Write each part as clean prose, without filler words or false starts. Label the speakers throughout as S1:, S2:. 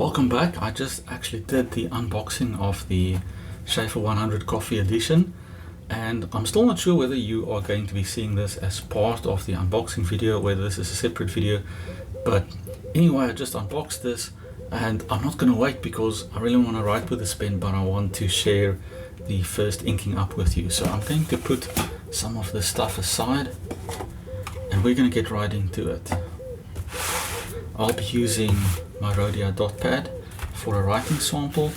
S1: Welcome back. I just actually did the unboxing of the Sheaffer 100 Coffee Edition, and I'm still not sure whether you are going to be seeing this as part of the unboxing video, whether this is a separate video. But anyway, I just unboxed this and I'm not going to wait because I really want to write with this pen, but I want to share the first inking up with you. So I'm going to put some of this stuff aside and we're going to get right into it. I'll be using my Rhodia dot pad for a writing sample,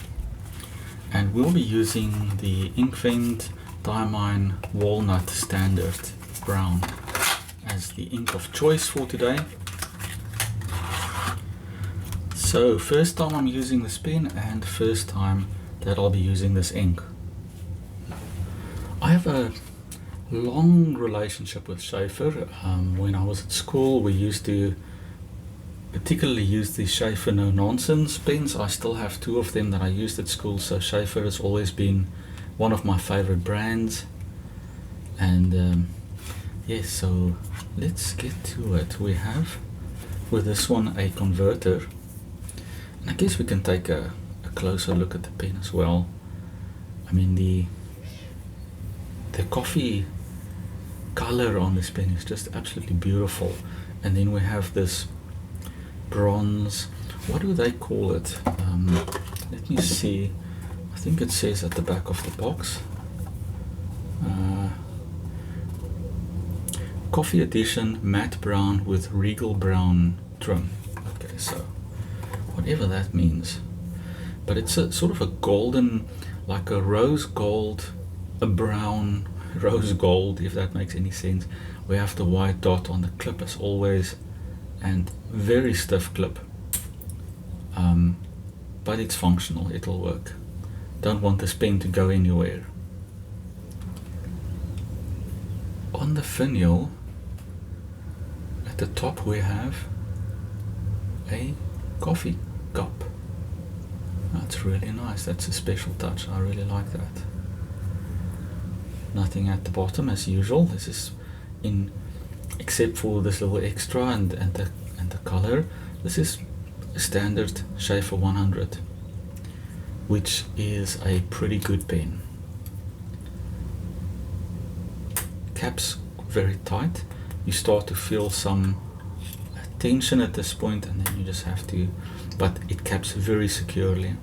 S1: and we'll be using the Inkvent Diamine Walnut Standard Brown as the ink of choice for today. So first time I'm using this pen and first time that I'll be using this ink. I have a long relationship with Sheaffer. When I was at school we used to particularly use the Sheaffer No Nonsense pens. I still have two of them that I used at school, so Sheaffer has always been one of my favorite brands. And yes, so let's get to it. We have with this one a converter, and I guess we can take a closer look at the pen as well. I mean, the coffee color on this pen is just absolutely beautiful. And then we have this bronze, what do they call it? Let me see, I think it says at the back of the box, Coffee Edition Matte Brown with Regal Brown trim. Okay, so whatever that means, but it's a sort of a golden, like a rose gold, a brown rose gold, if that makes any sense. We have the white dot on the clip as always, and very stiff clip, but it's functional, it'll work. Don't want this pen to go anywhere. On the finial at the top we have a coffee cup. That's really nice. That's a special touch. I really like that. Nothing at the bottom as usual. This is in, except for this little extra and the color, this is a standard Sheaffer 100, which is a pretty good pen. Caps very tight. You start to feel some tension at this point, and then you just have to, but it caps very securely.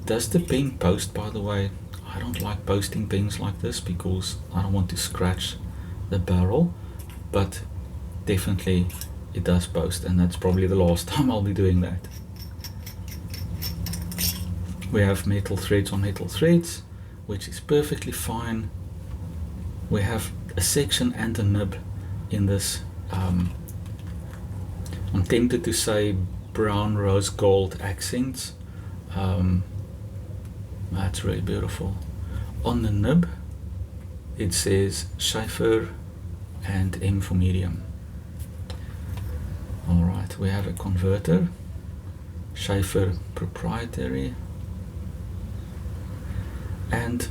S1: Does the pen post, by the way? I don't like posting pens like this because I don't want to scratch the barrel, but definitely it does post, and that's probably the last time I'll be doing that. We have metal threads on metal threads, which is perfectly fine. We have a section and a nib in this, I'm tempted to say brown rose gold accents. That's really beautiful. On the nib it says Sheaffer and M for medium. Alright, we have a converter, Sheaffer proprietary, and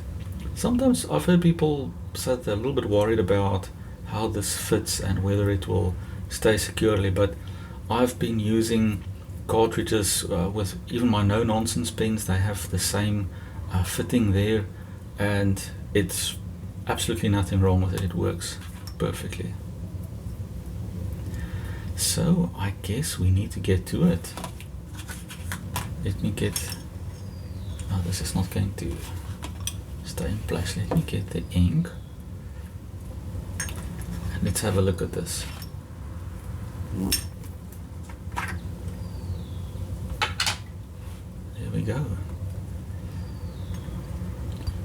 S1: sometimes I've heard people say they're a little bit worried about how this fits and whether it will stay securely, but I've been using cartridges with even my no nonsense pens. They have the same fitting there, and it's absolutely nothing wrong with it. It works perfectly. So I guess we need to get to it. Let me get, oh, this is not going to stay in place. Let me get the ink and let's have a look at this. There we go.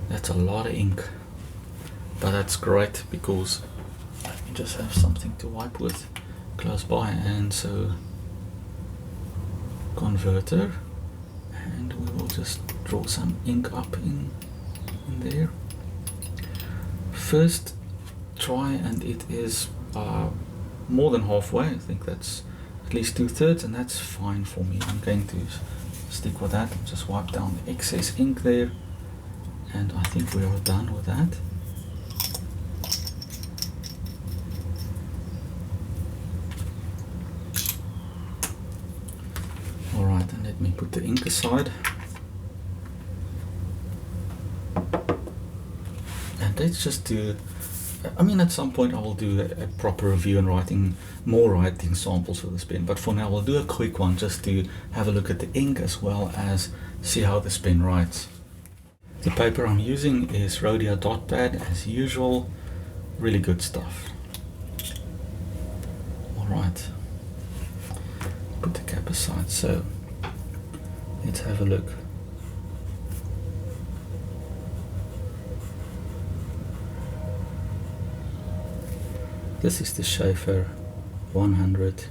S1: That's a lot of ink, but that's great because let me just have something to wipe with close by. And so converter, and we will just draw some ink up in there. First try, and it is more than halfway. I think that's at least 2/3, and that's fine for me. I'm going to stick with that. Just wipe down the excess ink there, and I think we are done with that. Alright, and let me put the ink aside. And let's just do, I mean, at some point I will do a proper review and more writing samples for this pen, but for now we'll do a quick one just to have a look at the ink as well as see how this pen writes. The paper I'm using is Rhodia dot pad as usual, really good stuff. Alright, put the cap aside, so let's have a look. This is the Sheaffer 100.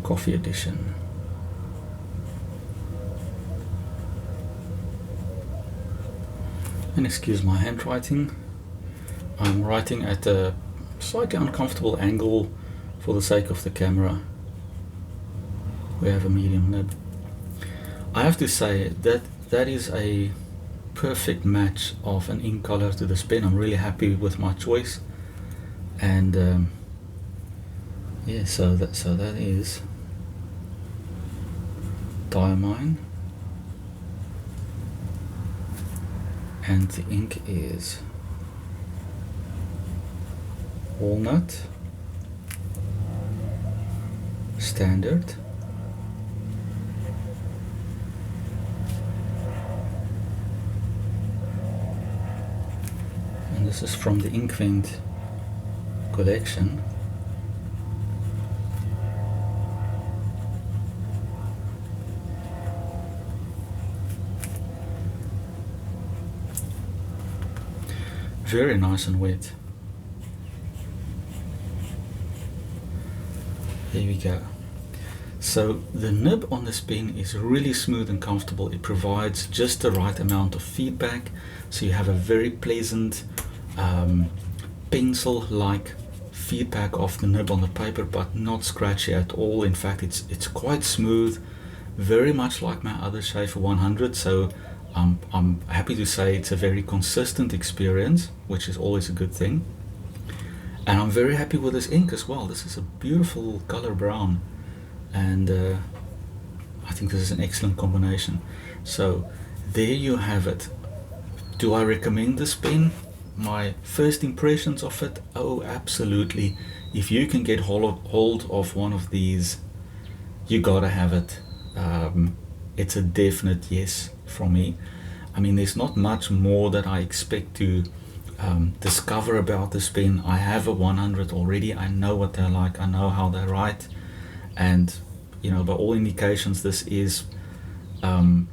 S1: Coffee edition. And excuse my handwriting. I'm writing at a slightly uncomfortable angle for the sake of the camera. We have a medium nib. I have to say that that is a perfect match of an ink color to this pen. I'm really happy with my choice, and yeah, so that is Diamine, and the ink is Walnut Standard. This is from the Inkvent collection. Very nice and wet. There we go. So the nib on this pen is really smooth and comfortable. It provides just the right amount of feedback, so you have a very pleasant pencil-like feedback of the nib on the paper, but not scratchy at all. In fact, it's quite smooth, very much like my other Sheaffer 100. So I'm happy to say it's a very consistent experience, which is always a good thing. And I'm very happy with this ink as well. This is a beautiful color brown, and I think this is an excellent combination. So there you have it. Do I recommend this pen? My first impressions of it, oh absolutely. If you can get hold of one of these, you gotta have it. It's a definite yes from me. I mean, there's not much more that I expect to discover about this pen. I have a 100 already. I know what they're like, I know how they write, and you know, by all indications this is a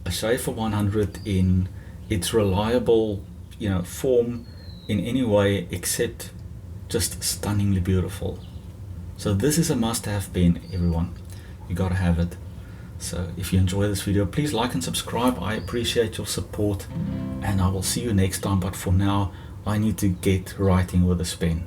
S1: Sheaffer 100 in its reliable, you know, form in any way except just stunningly beautiful. So this is a must-have pen, everyone. You gotta have it. So if you enjoy this video, please like and subscribe. I appreciate your support, and I will see you next time. But for now, I need to get writing with this pen.